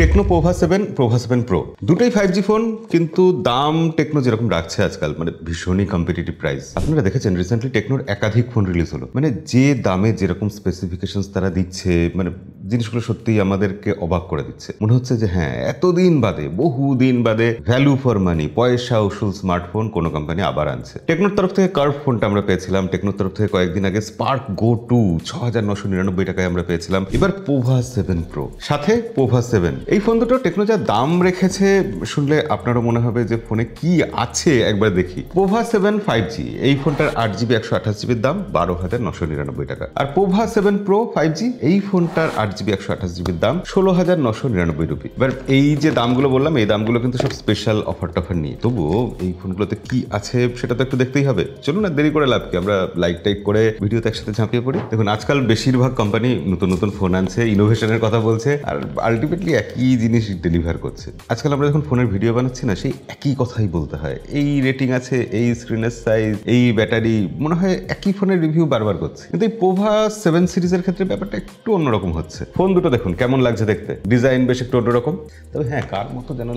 Techno Pova 7 pro দুটোই 5G phone, কিন্তু দাম টেকনো যেরকম রাখছে আজকাল মানে ভীষণই কম্পিটিটিভ প্রাইস। আপনারা দেখেছেন রিসেন্টলি টেকনোর একাধিক ফোন রিলিজ হলো, মানে যে দামে যেরকম স্পেসিফিকেশনস তারা দিচ্ছে, মানে জিনিসগুলো সত্যিই আমাদেরকে অবাক করে দিচ্ছে। মনে হচ্ছে যে হ্যাঁ, এতদিন বাদে, বহুদিন বাদে ভ্যালু ফর মানি, পয়সা উসুল স্মার্টফোন কোনো কোম্পানি আবার আনছে। টেকনোর তরফ থেকে কার্ভ ফোনটা আমরা পেয়েছিলাম, টেকনোর তরফ থেকে কয়েকদিন আগে স্পার্ক গো 2 6999 টাকায় আমরা পেয়েছিলাম। এবার পোভা 7 প্রো, সাথে পোভা 7। এই ফোন দুটো টেকনো যা দাম রেখেছে শুনলে আপনারও মনে হবে যে ফোনে কি আছে একবার দেখি। পোভা 7 5G, এই ফোনটার 8GB 128GB দাম 12,999 টাকা। আর পোভা 7 প্রো 5G, এই ফোনটার 8GB 128GB দাম 16,999 রুপি। এবার এই যে দামগুলো বললাম, এই দামগুলো কিন্তু সব স্পেশাল অফার টফার নিয়ে। তবুও এই ফোনগুলোতে কি আছে সেটা তো একটু দেখতেই হবে। চলুন না দেরি করে লাভ কি, আমরা লাইক টাইক করে ভিডিওতে একসাথে ঝাঁপিয়ে পড়ি। দেখুন, আজকাল বেশিরভাগ কোম্পানি নতুন নতুন ফোন আনছে, ইনোভেশনের কথা বলছে, আর আলটিমেটলি একই জিনিস ডেলিভার করছে। আজকাল আমরা যখন ফোনের ভিডিও বানাচ্ছি না, সেই একই কথাই বলতে হয়। এই রেটিং আছে, এই স্ক্রিনের সাইজ, এই ব্যাটারি, মনে হয় একই ফোনের রিভিউ বারবার করছে। কিন্তু এই পোভা 7 সিরিজের ক্ষেত্রে ব্যাপারটা একটু অন্যরকম হচ্ছে। ফোন দুটো দেখুন কেমন লাগছে দেখতে, ডিজাইন বেশ একটু অন্যরকম। তবে হ্যাঁ, কার মতো যেন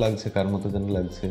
লাগছে।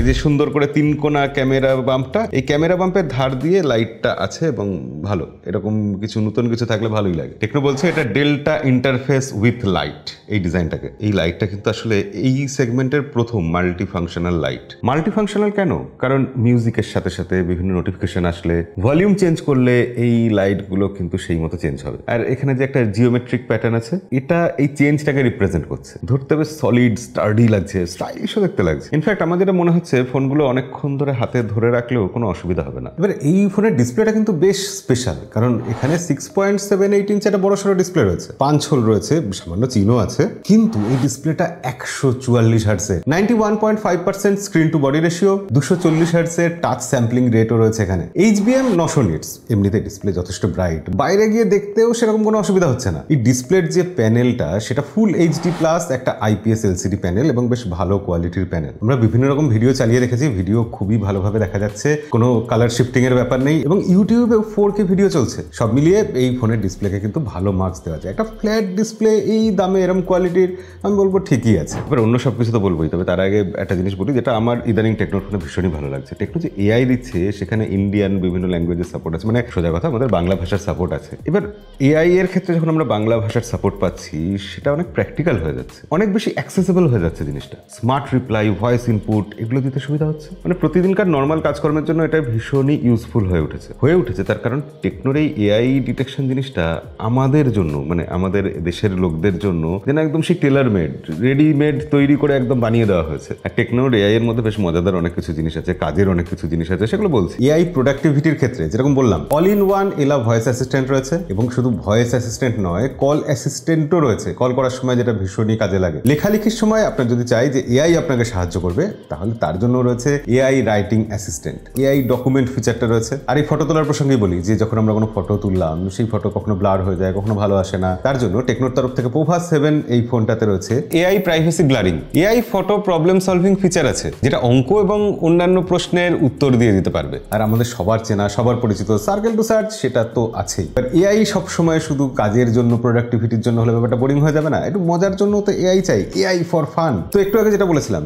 এই যে সুন্দর করে 3 কোণা ক্যামেরা বাম্পটা, এই ক্যামেরা বাম্পের ধার দিয়ে লাইটটা আছে এবং ভালো, এরকম কিছু নতুন কিছু থাকলে ভালোই লাগে। টেকনো বলছে এটা ডেল্টা ইন্টারফেস উইথ লাইট, এই ডিজাইনটাকে। এই লাইটটা কিন্তু আসলে এই সেগমেন্টের প্রথম multi functional light. Multi functional কেন? কারণ মিউজিকের সাথে সাথে বিভিন্ন নোটিফিকেশন আসলে, ভলিউম চেঞ্জ করলে এই লাইটগুলো কিন্তু সেই মতো চেঞ্জ হবে। আর এখানে যে একটা জিওমেট্রিক প্যাটার্ন আছে, এটা এই চেঞ্জটাকে রিপ্রেজেন্ট করছে। ধরতে বেশ সলিড, স্টার্ডি লাগছে, স্টাইলিশও দেখতে লাগছে। ইনফ্যাক্ট আমার যেটা মনে হচ্ছে ফোনগুলো অনেকক্ষণ ধরে হাতে ধরে রাখলেও কোনো অসুবিধা হবে না। এবার এই ফোনের ডিসপ্লেটা কিন্তু বেশ স্পেশাল, কারণ এখানে 6.78 ইঞ্চ একটা বড় সড়ো ডিসপ্লে রয়েছে, পাঞ্চ হোল রয়েছে, সামান্য চিহ্ন আছে, কিন্তু এই ডিসপ্লেটা 144 হার্টজের, 91.5% স্ক্রিন টু বডি রেশিও, 240 হার্টজের টাচ স্যাম্পলিং রেটও রয়েছে এখানে, HBM 900 নিটস। এমনিতে ডিসপ্লে যথেষ্ট ব্রাইট, বাইরে গিয়ে দেখতেও সেরকম কোনো অসুবিধা হচ্ছে না। এই ডিসপ্লের যে প্যানেলটা, সেটা ফুল HD প্লাস একটা IPS LCD প্যানেল এবং বেশ ভালো কোয়ালিটির প্যানেল। আমরা বিভিন্ন রকম ভিডিও চালিয়ে রেখেছি, ভিডিও খুবই ভালোভাবে দেখা যাচ্ছে, কোনো কালার শিফটিং এর ব্যাপার নেই, এবং ইউটিউবে 4K ভিডিও চলছে। সব মিলিয়ে এই ফোনের ডিসপ্লেকে কিন্তু ভালো মার্কস দেওয়া যায়। একটা ফ্ল্যাট ডিসপ্লে এই দামে এরকম কোয়ালিটির, আমি বলবো ঠিকই আছে। এবার অন্য সব কিছু তো বলবোই, তবে তার আগে একটা জিনিস বলি যেটা আমার ইদানিং টেকনোর ফোনে ভীষণই ভালো লাগছে। টেকনো যে AI দিচ্ছে, সেখানে ইন্ডিয়ান বিভিন্ন ল্যাঙ্গুয়েজের সাপোর্ট আছে, মানে সোজা কথা আমাদের বাংলা ভাষার সাপোর্ট আছে। এবার AI এর ক্ষেত্রে যখন আমরা বাংলা ভাষার সাপোর্ট পাচ্ছি, সেটা অনেক প্র্যাকটিক্যাল হয়ে যাচ্ছে, অনেক বেশি অ্যাক্সেসিবল হয়ে যাচ্ছে জিনিসটা। স্মার্ট রিপ্লাই, ভয়েস ইনপুট, এগুলো দিতে সুবিধা হচ্ছে। মানে প্রতিদিনকার নর্মাল কাজকর্মের জন্য এটা ভীষণই ইউজফুল হয়ে উঠেছে। তার কারণ টেকনোর এই AI ডিটেকশন জিনিসটা আমাদের জন্য, মানে আমাদের দেশের লোকদের জন্য যেন একদম সেই টেলার মেড, রেডিমেড তৈরি করে একদম বানিয়ে দেওয়া হয়েছে। আর টেকনোর AI এর মধ্যে বেশ মজাদার অনেক কিছু জিনিস আছে, কাজের অনেক কিছু জিনিস আছে, সেগুলো বলছি। AI প্রোডাক্টিভিটির ক্ষেত্রে যেরকম বললাম, অল ইন ওয়ান এলা ভয়েস অ্যাসিস্ট্যান্ট রয়েছে, এবং শুধু ভয়েস অ্যাসিস্ট্যান্ট নয়, কল অ্যাসিস্ট্যান্টও রয়েছে। কল করার সময় যেটা ভীষণই কাজে লাগে। লেখালেখির সময় আপনার যদি চাই যে AI আপনাকে সাহায্য করবে, তাহলে তার জন্য রয়েছে AI writing assistant, AI document ফিচারটা রয়েছে। আর এই ফটো তোলার প্রসঙ্গে বলি, যে যখন আমরা কোনো ফটো তুললাম, সেই ফটো কখনো ব্লার হয়ে যায়, কখনো ভালো আসে না, তার জন্য টেকনোর তরফ থেকে পোভা 7 এই ফোনটাতে রয়েছে AI privacy blurring, AI photo problem solving feature আছে, যেটা অঙ্ক এবং অন্যান্য প্রশ্নের উত্তর দিয়ে দিতে পারবে। আর আমাদের সবার চেনা, সবার পরিচিত সার্কেল টু সার্চ, সেটা তো আছেই। আর AI সবসময় শুধু কাজের জন্য, প্রোডাক্টিভিটির জন্য হলে ব্যাপারটা বোরিং হয়ে যাবে না, একটু মজার জন্য তো AI চাই, AI ফর ফান। তো একটু আগে যেটা বলেছিলাম,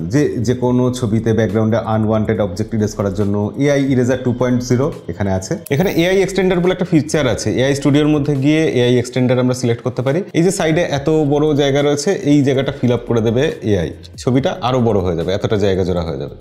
যে কোনো ছবিতে ব্যাকগ্রাউন্ডে আনওয়ান্টেড অবজেক্ট ইরেজ করার জন্য AI ইরেজার 2.0 এখানে আছে। এখানে AI এক্সটেন্ডার বলে একটা ফিচার আছে। AI স্টুডিওর মধ্যে গিয়ে AI এক্সটেন্ডার আমরা সিলেক্ট করতে পারি। এই যে সাইডে এত বড় জায়গা রয়েছে, এই জায়গাটা ফিল আপ করে দেবে AI, ছবিটা আরো বড় হয়ে যাবে, এতটা জায়গা জোড়া হয়ে যাবে।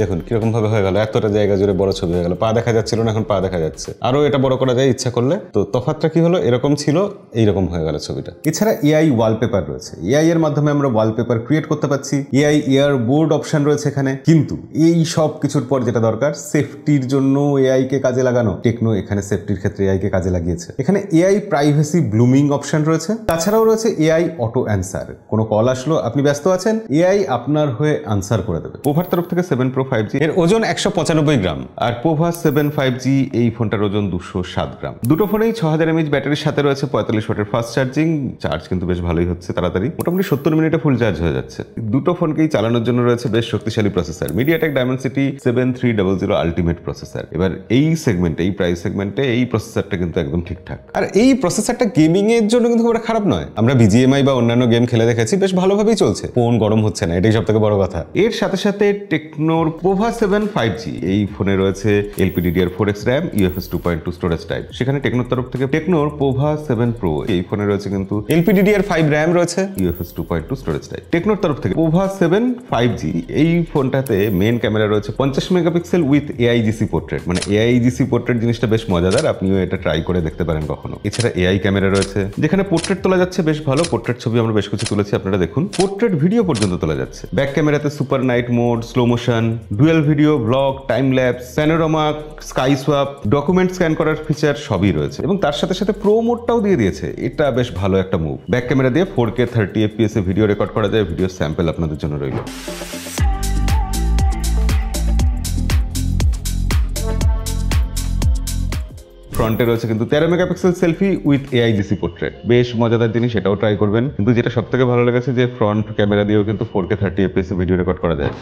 দেখুন কিরকম ভাবে হয়ে গেল, এতটা জায়গা জুড়ে বড় ছবি হয়ে গেল। পা দেখা যাচ্ছিল না, এখন পা দেখা যাচ্ছে। আরো এটা বড় করা যায় ইচ্ছা করলে। তো তফাৎটা কি হলো, এরকম ছিল, এইরকম হয়ে গেল ছবিটা। এছাড়া AI ওয়ালপেপার রয়েছে, AI এর মাধ্যমে আমরা ওয়ালপেপার ক্রিয়েট করতে পারছি। AI ইয়ার বোর্ড অপশন রয়েছে এখানে। কিন্তু এই সব কিছুর পর যেটা দরকার, সেফটির জন্য AI কে কাজে লাগানো। টেকনো এখানে সেফটির ক্ষেত্রে AI কে কাজে লাগিয়েছে। এখানে AI প্রাইভেসি ব্লুমিং অপশন রয়েছে। তাছাড়াও রয়েছে AI অটো অ্যান্সার, কোনো কল আসলো, আপনি ব্যস্ত আছেন, AI আপনার হয়ে আনসার করে দেবে। পোভার তরফ থেকে 7 প্রো 5G এর ওজন 195 গ্রাম, আর পোভা 7 5G এই ফোনটার ওজন 207 গ্রাম। দুটো ফোনেই 6000 mAh ব্যাটারির সাথে রয়েছে 45 ওয়াটের ফাস্ট চার্জিং। চার্জ কিন্তু বেশ ভালোই হচ্ছে, তাড়াতাড়ি, মোটামুটি 70 মিনিটে ফুল চার্জ হয়ে যাচ্ছে। দুটো ফোনকেই চালানোর জন্য রয়েছে বেশ শক্তিশালী processor, MediaTek Dimensity 7300 ultimate processor. এবার এই সেগমেন্টে, এই প্রাইস সেগমেন্টে এই প্রসেসরটা কিন্তু একদম ঠিকঠাক। আর এই প্রসেসরটা গেমিং এর জন্য কিন্তু খুব খারাপ নয়। আমরা BGMI বা অন্যান্য গেম খেলে দেখেছি, বেশ ভালোভাবেই চলছে, ফোন গরম হচ্ছে না, এটাই সবথেকে বড় কথা। এর সাথে সাথে টেকনোর পোভা 7 5G এই ফোনে রয়েছে LPDDR4X RAM, UFS 2.2 storage type. সেখানে টেকনোর তরফ থেকে টেকনোর পোভা 7 Pro এই ফোনে রয়েছে কিন্তু LPDDR5 RAM রয়েছে, UFS 2.2 স্টোরেজ টাইপ। টেকনোর তরফ থেকে পোভা 7 5G এই ফোনটাতে মেইন ক্যামেরা রয়েছে 50 মেগাপিক্সেল উইথ AIGC পোর্ট্রেট। মানে AIGC পোর্ট্রেট জিনিসটা বেশ মজাদার, আপনিও এটা ট্রাই করে দেখতে পারেন কখনো। এছাড়া AI ক্যামেরা রয়েছে, যেখানে পোর্ট্রেট তোলা যাচ্ছে বেশ ভালো। পোর্ট্রেট ছবি আমরা বেশ কিছু তুলেছি, আপনারা দেখুন। পোর্ট্রেট ভিডিও পর্যন্ত তোলা যাচ্ছে। ব্যাক ক্যামেরাতে super night mode, slow motion, dual video, blog, time lapse, panorama, sky swap, document scan করার ফিচার সবই রয়েছে, এবং তার সাথে সাথে প্রো মোডটাও দিয়ে দিয়েছে। এটা বেশ ভালো একটা মুভ। ব্যাক ক্যামেরা দিয়ে 4K 30 FPS এ ভিডিও রেকর্ড করা যায়। ভিডিও স্যাম্পল আপনাদের জন্য রইল। ফ্রন্টে রয়েছে কিন্তু 13 megapixel selfie with AIGC portrait, বেশ মজাদার জিনিস, এটাও ট্রাই করবেন। কিন্তু যেটা সবথেকে ভালো লেগেছে যে ফ্রন্ট ক্যামেরা দিয়েও কিন্তু 4K 30 FPS এ ভিডিও রেকর্ড করা যায়।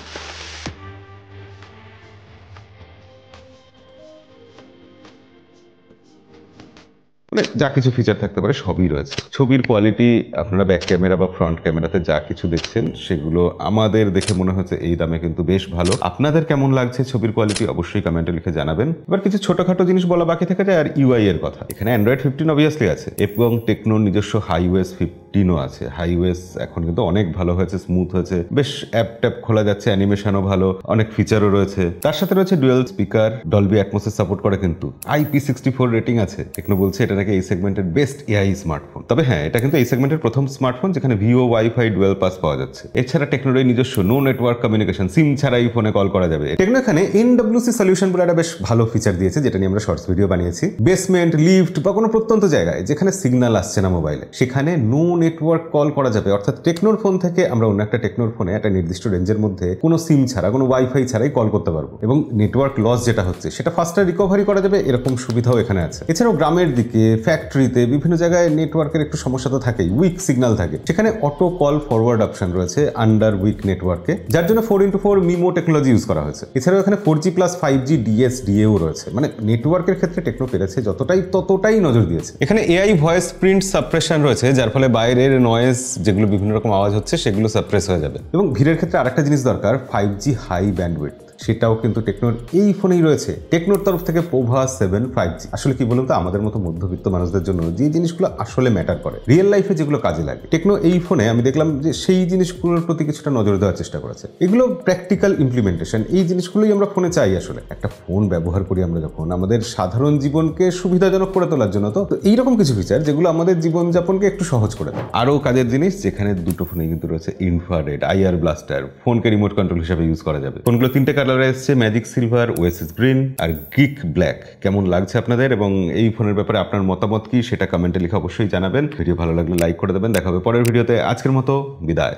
মানে যা কিছু ফিচার থাকতে পারে সবই রয়েছে। ছবির কোয়ালিটি আপনারা ব্যাক ক্যামেরা বা ফ্রন্ট ক্যামেরাতে যা কিছু দেখছেন সেগুলো আমাদের দেখে মনে হচ্ছে এই দামে কিন্তু বেশ ভালো। আপনাদের কেমন লাগছে ছবির কোয়ালিটি অবশ্যই কমেন্টে লিখে জানাবেন। এবার কিছু ছোটখাটো জিনিস বলা বাকি থেকে যায়, আর UI এর কথা। এখানে Android 15 অবভিয়াসলি আছে, এবং টেকনোর নিজস্ব HiOS 15ও আছে। HiOS এখন কিন্তু অনেক ভালো হয়েছে, স্মুথ হয়েছে, বেশ অ্যাপ ট্যাপ খোলা যাচ্ছে, অ্যানিমেশনও ভালো, অনেক ফিচারও রয়েছে। তার সাথে রয়েছে dual speaker, Dolby atoms support করে, কিন্তু IP64 রেটিং আছে। টেকনো বলছে এটা নাকি এই সেগমেন্টের বেস্ট AI স্মার্টফোন। তবে হ্যাঁ, এটা কিন্তু এই সেগমেন্টের প্রথম স্মার্টফোন যেখানে ভিও ওয়াইফাই ডুয়েল পাস পাওয়া যাচ্ছে। এছাড়া টেকনোর নিজস্ব নো নেটওয়ার্ক কমিউনিকেশন, সিম ছাড়াই ফোনে কল করা যাবে। টেকনো এখানে NWC সলিউশন বলে একটা বেশ ভালো ফিচার দিয়েছে, যেটা নিয়ে আমরা শর্টস ভিডিও বানিয়েছি। বেসমেন্ট, লিফট বা কোনো প্রত্যন্ত জায়গায় যেখানে সিগন্যাল আসছে না মোবাইলে, সেখানে নো নেটওয়ার্ক কল করা যাবে। অর্থাৎ টেকনোর ফোন থেকে আমরা অন্য একটা টেকনোর ফোনে একটা নির্দিষ্ট রেঞ্জের মধ্যে কোনো সিম ছাড়া, কোনো ওয়াইফাই ছাড়াই কল করতে পারবো, এবং নেটওয়ার্ক লস যেটা হচ্ছে সেটা ফাস্টার রিকভারি করা যাবে, এরকম সুবিধাও এখানে আছে। এছাড়াও গ্রামের দিকে, ফ্যাক্টরিতে, বিভিন্ন জায়গায় নেটওয়ার্কের একটু সমস্যা তো থাকেই, উইক সিগন্যাল থাকে, সেখানে অটো কল ফরওয়ার্ড অপশন রয়েছে আন্ডার উইক নেটওয়ার্কে, যার জন্য 4x4 মিমো টেকনোলজি ইউজ করা হয়েছে। এছাড়াও এখানে 4G প্লাস 5G DSDA ও রয়েছে। মানে নেটওয়ার্কের ক্ষেত্রে টেকনো পেরেছে যতটাই, ততটাই নজর দিয়েছে। এখানে AI ভয়েস প্রিন্ট সাপ্রেশন রয়েছে, যার ফলে বাইরের নয়েজ, যেগুলো বিভিন্ন রকম আওয়াজ হচ্ছে, সেগুলো সাপ্রেস হয়ে যাবে। এবং ভিড়ের ক্ষেত্রে আরেকটা জিনিস দরকার, 5G হাই ব্যান্ডউইডথ, সেটাও কিন্তু টেকনোর এই ফোনেই রয়েছে। টেকনোর তরফ থেকে পোভা 7 5G। আসলে কি বলুন তো, আমাদের মতো মধ্যবিত্ত মানুষদের জন্য যে জিনিসগুলো আসলে ম্যাটার করে, রিয়েল লাইফে যেগুলো কাজে লাগে, টেকনো এই ফোনে আমি দেখলাম যে সেই জিনিসগুলোর প্রতি কিছুটা নজর দেওয়ার চেষ্টা করেছে। এগুলো প্র্যাকটিক্যাল ইমপ্লিমেন্টেশন, এই জিনিসগুলোই আমরা ফোনে চাই। আসলে একটা ফোন ব্যবহার করি আমরা যখন আমাদের সাধারণ জীবনকে সুবিধাজনক করে তোলার জন্য, তো এইরকম কিছু ফিচার যেগুলো আমাদের জীবনযাপনকে একটু সহজ করে দেয়। আরও কাজের জিনিস, যেখানে দুটো ফোনে কিন্তু রয়েছে ইনফ্রারেড IR ব্লাস্টার, ফোনকে রিমোট কন্ট্রোল হিসেবে ইউজ করা যাবে। ফোনগুলো তিনটে কালারে এসছে, ম্যাজিক সিলভার, ওয়েসিস গ্রিন আর গিক ব্ল্যাক। কেমন লাগছে আপনাদের, এবং এই ফোনের ব্যাপারে আপনার মতামত কি সেটা কমেন্টে লিখে অবশ্যই জানাবেন। ভিডিও ভালো লাগলে লাইক করে দেবেন। দেখা হবে পরের ভিডিওতে। আজকের মতো বিদায়।